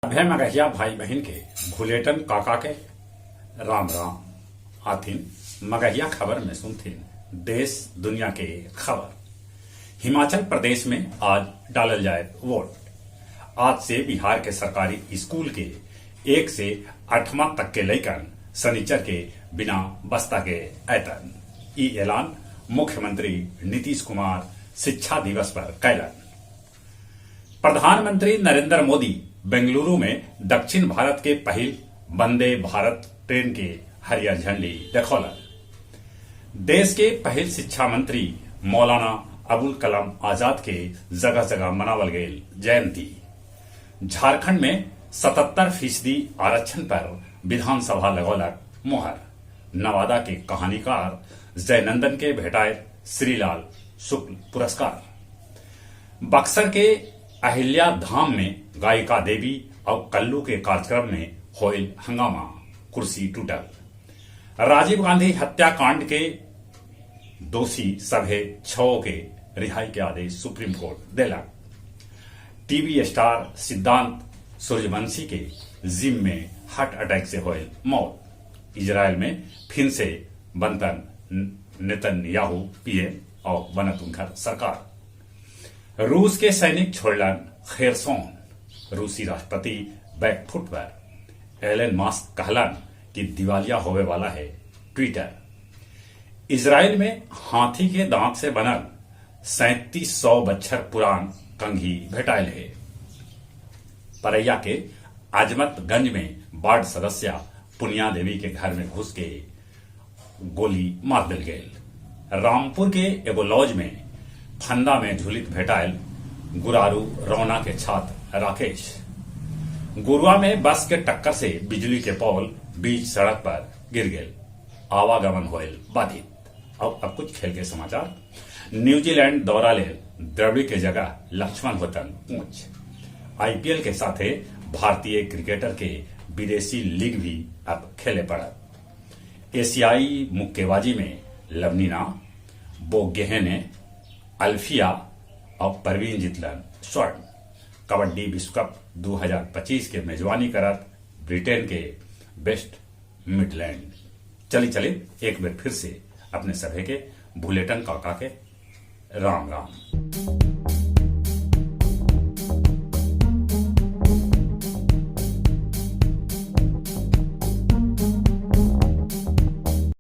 अभय मगहिया भाई बहन के भुलेटन काका के राम राम आथिन मगहिया खबर में सुनथिन देश दुनिया के खबर। हिमाचल प्रदेश में आज डालल जाए वोट। आज से बिहार के सरकारी स्कूल के 1 से 8वां तक के लइकन शनिचर के बिना बस्ता के ऐतन। ई ऐलान मुख्यमंत्री नीतीश कुमार शिक्षा दिवस पर कैलन। प्रधानमंत्री नरेंद्र मोदी बेंगलुरु में दक्षिण भारत के पहिल वंदे भारत ट्रेन के हरियर झंडी देखौलन। देश के पहिल शिक्षा मंत्री मौलाना अबुल कलाम आजाद के जगह जगह मनावल गयल जयंती। झारखंड में 77% आरक्षण पर विधानसभा लगौलक मोहर। नवादा के कहानीकार जयनंदन के भेटाए श्रीलाल शुक्ल पुरस्कार। बक्सर के अहिल्या धाम में गायिका देवी और कल्लू के कार्यक्रम में होइल हंगामा, कुर्सी टूटल। राजीव गांधी हत्याकांड के दोषी सभे 6 के रिहाई के आदेश सुप्रीम कोर्ट देलक। टीवी स्टार सिद्धांत सूर्यवंशी के जिम में हार्ट अटैक से होइल मौत। इजराइल में फिर से बनतन नेतन्याहू पीएम और बनत उनकर सरकार। रूस के सैनिक छोड़लन खेरसोन। रूसी राष्ट्रपति बैकफुट पर। एलन मास्क कहलन कि दिवालिया होवे वाला है ट्विटर। इजराइल में हाथी के दांत से बनल 3700 बच्छर पुरान कंघी भेटाइल है। परैया के आजमतगंज में वार्ड सदस्य पुनिया देवी के घर में घुस के गोली मार दिल गये। रामपुर के एगो लॉज में फंदा में झुलित भेटाइल गुरारू रौना के छात्र राकेश। गुरुआ में बस के टक्कर से बिजली के पोल बीच सड़क पर गिर गए। आवागमन होइल बाधित। अब कुछ खेल के समाचार। न्यूजीलैंड दौरा ले द्रविड़ के जगह लक्ष्मण होतन ऊंच। आईपीएल के साथे भारतीय क्रिकेटर के विदेशी लीग भी अब खेले पड़त। एशियाई मुक्केबाजी में लवनीना बोगेहने अल्फिया और परवीन जीतलन स्वर्ण। कबड्डी विश्व कप 2025 के मेजबानी करत ब्रिटेन के वेस्ट मिडलैंड। चली एक बार फिर से अपने सभे के भुलेटन काका के राम राम।